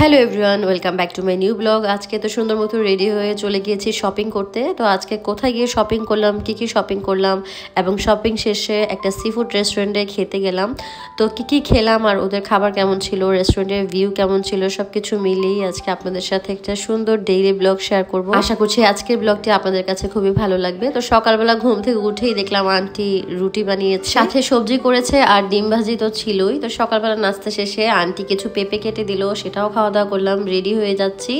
Hello everyone, welcome back to my new blog. আজকে তো সুন্দর মতো রেডি হয়ে চলে গিয়েছি শপিং করতে। তো আজকে কোথায় গিয়ে শপিং করলাম, কি শপিং করলাম এবং শপিং শেষে একটা সি ফুড রেস্টুরেন্টে খেতে গেলাম। তো কি খেলাম আর ওদের খাবার কেমন ছিল, রেস্টুরেন্টের ভিউ কেমন ছিল, সব কিছু মিলিয়েই আজকে আপনাদের সাথে একটা সুন্দর ডেইলি ব্লগ শেয়ার করব। আশা করছি আজকের ব্লগটি আপনাদের কাছে খুবই ভালো লাগবে। তো সকালবেলা ঘুম থেকে উঠেই দেখলাম আন্টি রুটি বানিয়েছে, সাথে সবজি করেছে আর ডিম ভাজি তো ছিলই। তো সকালবেলা নাস্তা শেষে আন্টি কিছু পেঁপে কেটে দিল, সেটাও খাওয়া দাওয়া করলাম। রেডি হয়ে যাচ্ছি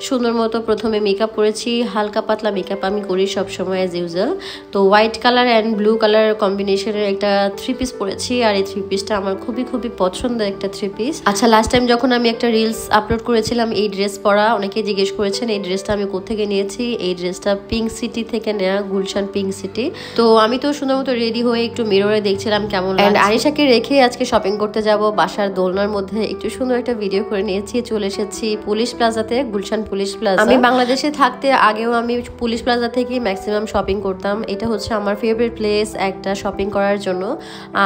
সুন্দর মতো। প্রথমে মেকআপ করেছি, হালকা পাতলা মেকআপ আমি করি সবসময় অ্যাজ ইউজুয়াল। তো white colour and blue colour কম্বিনেশনের একটা থ্রি পিস পরেছি, আর এই থ্রি পিসটা আমার খুবই পছন্দের একটা থ্রি পিস। আচ্ছা, লাস্ট টাইম যখন আমি একটা রিলস আপলোড করেছিলাম এই ড্রেস পরা, অনেকে জিজ্ঞেস করেছেন এই ড্রেসটা আমি কোথেকে নিয়েছি। এই ড্রেসটা পিঙ্ক সিটি থেকে নেওয়া, গুলশান পিঙ্ক সিটি। তো আমি তো সুন্দর মতো রেডি হয়ে একটু মিররে দেখছিলাম কেমন লাগছে। আরিশাকে রেখে আজকে শপিং করতে যাব বাসার দোলনার মধ্যে। একটু সুন্দর একটা ভিডিও করে নিয়েছি। চলে এসেছি পুলিশ প্লাজাতে, গুলশান পুলিশ প্লাজা। আমি বাংলাদেশে থাকতে আগেও আমি পুলিশ প্লাজা থেকে ম্যাক্সিমাম শপিং করতাম। এটা হচ্ছে আমার ফেভারিট প্লেস একটা শপিং করার জন্য।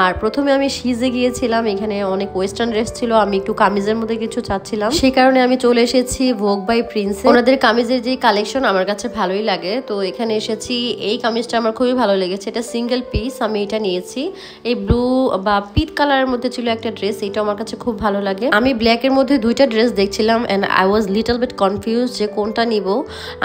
আর প্রথমে আমি সিজে গিয়েছিলাম, এখানে অনেক ওয়েস্টার্ন ড্রেস ছিল, আমি একটু কামিজের মধ্যে কিছু চাচ্ছিলাম, সেই কারণে আমি চলে এসেছি ভোগ বাই প্রিন্সে। ওনাদের কামিজের যে কালেকশন আমার কাছে ভালোই লাগে, তো এখানে এসেছি। এই কামিজটা আমার খুবই ভালো লেগেছে, এটা সিঙ্গেল পিস, আমি এটা নিয়েছি। এই ব্লু বা পিট কালারের মধ্যে ছিল একটা ড্রেস, এটা আমার কাছে খুব ভালো লাগে। আমি ব্ল্যাকের মধ্যে দুইটা ড্রেস দেখছিলাম and I was little bit confuse যে কোনটা নিব।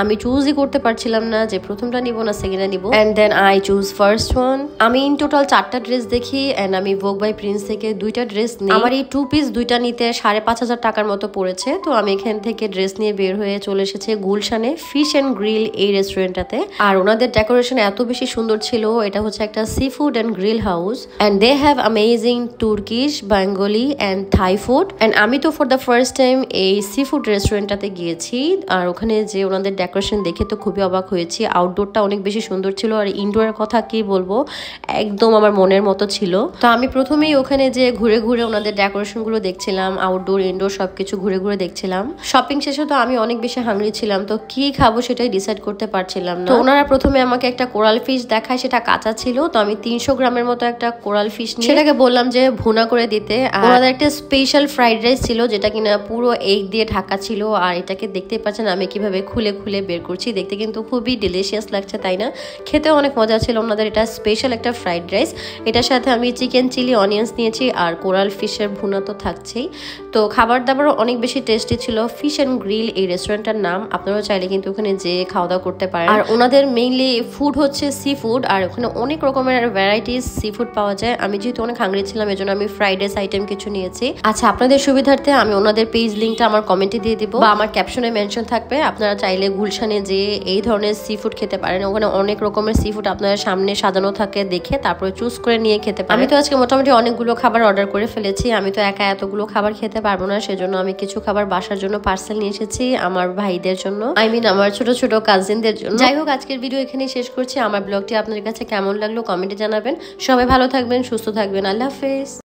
আমি চুজই করতে পারছিলাম না যে প্রথমটা নিব না সেকেন্ডটা নিব। And then I choose first one. আমি ইন টোটাল 4টা ড্রেস দেখি এন্ড আমি ভোগ বাই প্রিন্স থেকে 2টা ড্রেস নিই। আমার এই 2 পিস দুইটা নিতে 5,500 টাকার মতো পড়েছে। তো আমি এখান থেকে ড্রেস নিয়ে বের হয়ে চলে এসেছে গুলশানে ফিশ এন্ড গ্রিল এই রেস্টুরেন্টটাতে। আর ওনাদের ডেকোরেশন এত বেশি সুন্দর ছিল। এটা হচ্ছে একটা sea food and grill house and they have amazing Turkish, Bengali and Thai food. And আমি তো ফর দ্য ফার্স্ট টাইম এই সি ফুড রেস্টুরেন্টটাতে গিয়েছি, আর ওখানে যে ওনাদের ডেকোরেশন দেখে তো খুবই অবাক হয়েছি। আউটডোরটা অনেক বেশি সুন্দর ছিল, আর ইনডোরের কথা কি বলবো, একদম আমার মনের মতো ছিল। তো আমি প্রথমেই ওখানে যে ঘুরে ওনাদের ডেকোরেশন গুলো দেখছিলাম, আউটডোর ইনডোর সবকিছু ঘুরে দেখছিলাম। শপিং শেষে তো আমি অনেক বেশি হাংরি ছিলাম, তো কি খাবো সেটাই ডিসাইড করতে পারছিলাম না। তো ওনারা প্রথমে আমাকে একটা কোরাল ফিশ দেখায়, সেটা কাঁচা ছিল। তো আমি 300 গ্রামের মতো একটা কোরাল ফিশ নিয়ে সেটাকে বললাম যে ভুনা করে দিতে। আর ওনাদের একটা স্পেশাল ফ্রাইড রাইস ছিল, যেটা কিনা পুরো এগ দিয়ে ঢাকা ছিল। আর এটাকে দেখতে পাচ্ছেন আমি কিভাবে খুলে বের করছি, দেখতে কিন্তু খুবই ডিলিশিয়াস লাগছে, তাই না? খেতেও অনেক মজা ছিল ওনাদের। এটা স্পেশাল একটা ফ্রাইড রাইস, এটার সাথে আমি চিকেন চিলি অনিয়ন্স নিয়েছি, আর কোরাল ফিশের ভুনা তো থাকছেই। তো খাবার দাবারও অনেক বেশি টেস্টি ছিল। ফিশ অ্যান্ড গ্রিল এই রেস্টুরেন্টটার নাম, আপনারাও চাইলে কিন্তু ওখানে যে খাওয়া দাওয়া করতে পারেন। আর ওনাদের মেইনলি ফুড হচ্ছে সি ফুড, আর ওখানে অনেক রকমের ভ্যারাইটিস সি ফুড পাওয়া যায়। আমি যেহেতু অনেক হাংরি ছিলাম, এজন্য আমি ফ্রাইড রাইস আইটেম কিছু নিয়েছি। আচ্ছা, আপনাদের সুবিধার্থে আমি ওনাদের পেজ লিঙ্কটা আমার কমেন্টে দিয়ে দিব বা আমার ক্যাপশনে মেনশন থাকবে। আপনারা চাইলে গুলশানে যে এই ধরনের সি ফুড খেতে পারেন। ওখানে অনেক রকমের সি ফুড আপনার সামনে সাজানো থাকে, দেখে তারপরে চুজ করে নিয়ে খেতে পারেন। আমি তো আজকে মোটামুটি অনেকগুলো খাবার অর্ডার করে ফেলেছি। আমি তো একা এতগুলো খাবার খেতে পারবো না, সেজন্য আমি কিছু খাবার বাসার জন্য পার্সেল নিয়ে এসেছি আমার ভাইদের জন্য, আমার ছোট কাজিনদের জন্য। যাই হোক, আজকের ভিডিও এখানেই শেষ করছি। আমার ব্লগটি আপনাদের কাছে কেমন লাগলো কমেন্টে জানাবেন। সবাই ভালো থাকবেন, সুস্থ থাকবেন। আল্লাহ হাফেজ।